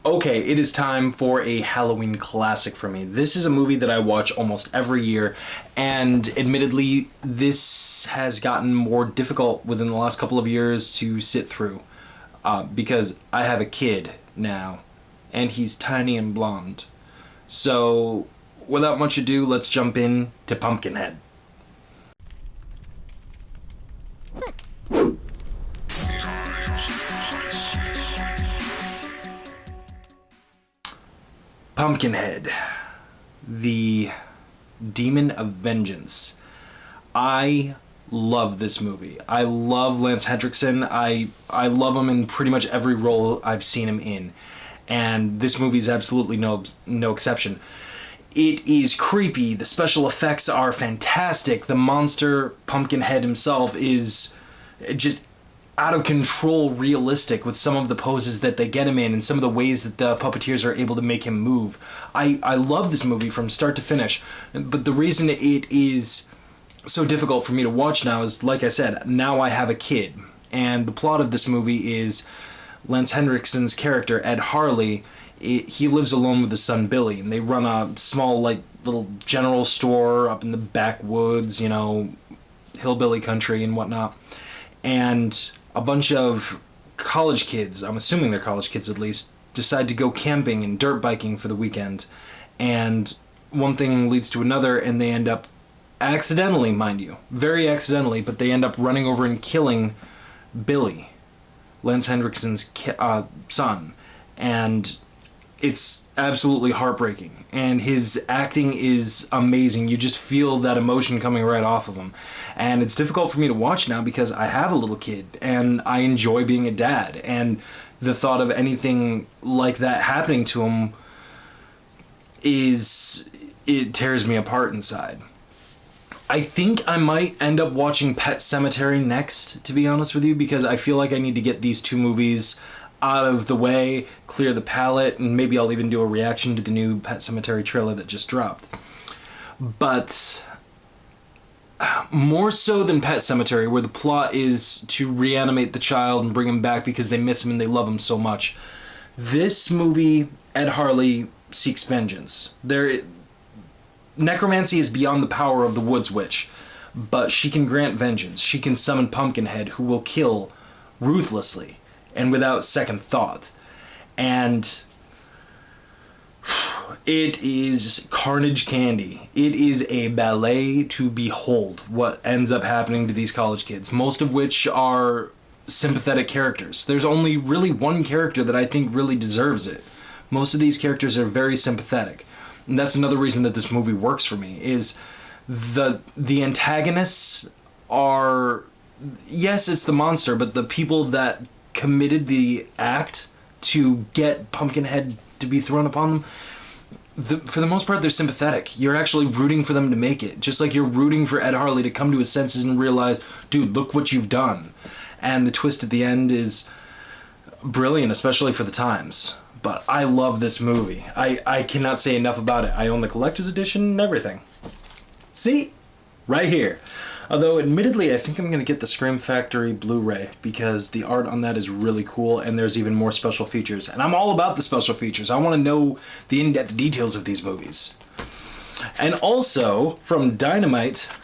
Okay, it is time for a Halloween classic for me. This is a movie that I watch almost every year, and admittedly, this has gotten more difficult within the last couple of years to sit through, because I have a kid now, and he's tiny and blonde. So, without much ado, let's jump in to Pumpkinhead. Pumpkinhead, the Demon of Vengeance. I love this movie. I love Lance Henriksen. I love him in pretty much every role I've seen him in. And this movie is absolutely no exception. It is creepy. The special effects are fantastic. The monster, Pumpkinhead himself, is just out of control realistic with some of the poses that they get him in and some of the ways that the puppeteers are able to make him move. I love this movie from start to finish, but the reason it is so difficult for me to watch now is, like I said, now I have a kid, and the plot of this movie is Lance Henriksen's character, Ed Harley, he lives alone with his son Billy, and they run a small, like, little general store up in the backwoods, you know, hillbilly country and whatnot, and a bunch of college kids, I'm assuming they're college kids at least, decide to go camping and dirt biking for the weekend. And one thing leads to another, and they end up accidentally, mind you, very accidentally, but they end up running over and killing Billy, Lance Henriksen's son. And it's absolutely heartbreaking. And his acting is amazing. You just feel that emotion coming right off of him. And it's difficult for me to watch now because I have a little kid and I enjoy being a dad. And the thought of anything like that happening to him it tears me apart inside. I think I might end up watching Pet Sematary next, to be honest with you, because I feel like I need to get these two movies out of the way, clear the palate, and maybe I'll even do a reaction to the new Pet Sematary trailer that just dropped. But more so than Pet Sematary, where the plot is to reanimate the child and bring him back because they miss him and they love him so much, this movie, Ed Harley seeks vengeance. Necromancy is beyond the power of the Woods Witch, but she can grant vengeance. She can summon Pumpkinhead, who will kill ruthlessly and without second thought. And it is carnage candy. It is a ballet to behold what ends up happening to these college kids, most of which are sympathetic characters. There's only really one character that I think really deserves it. Most of these characters are very sympathetic. And that's another reason that this movie works for me, is the antagonists are, yes, it's the monster, but the people that committed the act to get Pumpkinhead to be thrown upon them, for the most part, they're sympathetic. You're actually rooting for them to make it, just like you're rooting for Ed Harley to come to his senses and realize, dude, look what you've done. And the twist at the end is brilliant, especially for the times. But I love this movie. I cannot say enough about it. I own the collector's edition and everything. See? Right here. Although, admittedly, I think I'm going to get the Scream Factory Blu-ray because the art on that is really cool and there's even more special features. And I'm all about the special features. I want to know the in-depth details of these movies. And also, from Dynamite,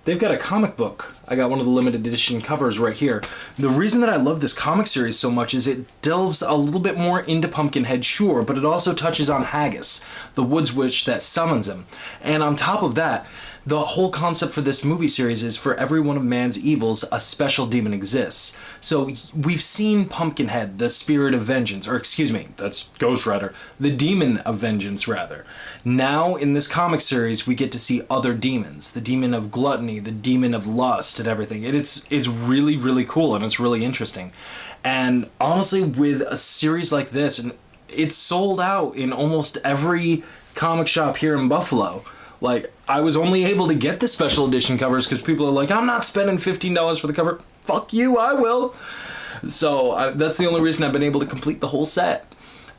they've got a comic book. I got one of the limited edition covers right here. The reason that I love this comic series so much is it delves a little bit more into Pumpkinhead, sure, but it also touches on Haggis, the Woods Witch that summons him. And on top of that, the whole concept for this movie series is for every one of man's evils, a special demon exists. So we've seen Pumpkinhead, the spirit of vengeance, or excuse me, that's Ghost Rider, the demon of vengeance, rather. Now, in this comic series, we get to see other demons. The demon of gluttony, the demon of lust, and everything. And it's really, really cool, and it's really interesting. And honestly, with a series like this, and it's sold out in almost every comic shop here in Buffalo. Like, I was only able to get the special edition covers because people are like, I'm not spending $15 for the cover. Fuck you, I will. So that's the only reason I've been able to complete the whole set.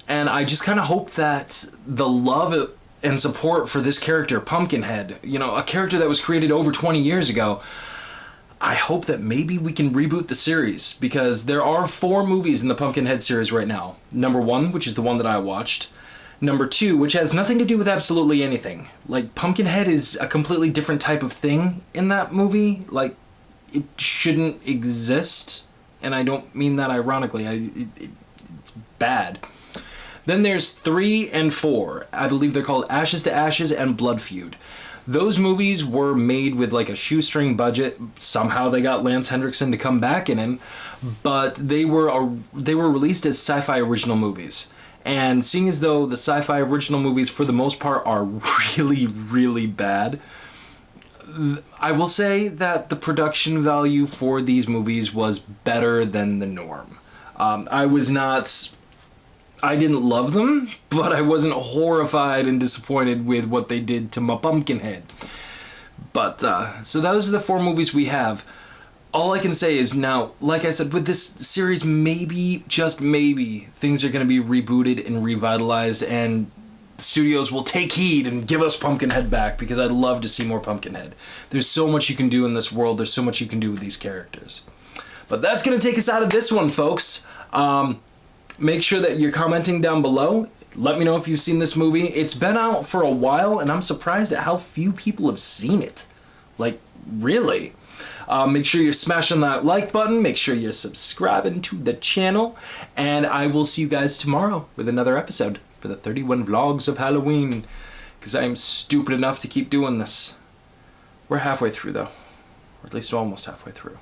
And I just kind of hope that the love and support for this character, Pumpkinhead, you know, a character that was created over 20 years ago, I hope that maybe we can reboot the series, because there are 4 movies in the Pumpkinhead series right now. Number 1, which is the one that I watched. Number 2, which has nothing to do with absolutely anything. Like, Pumpkinhead is a completely different type of thing in that movie. Like, it shouldn't exist. And I don't mean that ironically. It's bad. Then there's 3 and 4. I believe they're called Ashes to Ashes and Blood Feud. Those movies were made with like a shoestring budget. Somehow they got Lance Henriksen to come back in them, but they were released as sci-fi original movies. And seeing as though the sci-fi original movies for the most part are really, really bad, I will say that the production value for these movies was better than the norm. I didn't love them, but I wasn't horrified and disappointed with what they did to my Pumpkinhead. But, so those are the 4 movies we have. All I can say is now, like I said, with this series, maybe, just maybe, things are going to be rebooted and revitalized, and studios will take heed and give us Pumpkinhead back, because I'd love to see more Pumpkinhead. There's so much you can do in this world, there's so much you can do with these characters. But that's going to take us out of this one, folks. Make sure that you're commenting down below. Let me know if you've seen this movie. It's been out for a while, and I'm surprised at how few people have seen it. Like, really. Make sure you're smashing that like button. Make sure you're subscribing to the channel. And I will see you guys tomorrow with another episode for the 31 vlogs of Halloween. Because I am stupid enough to keep doing this. We're halfway through, though. Or at least almost halfway through.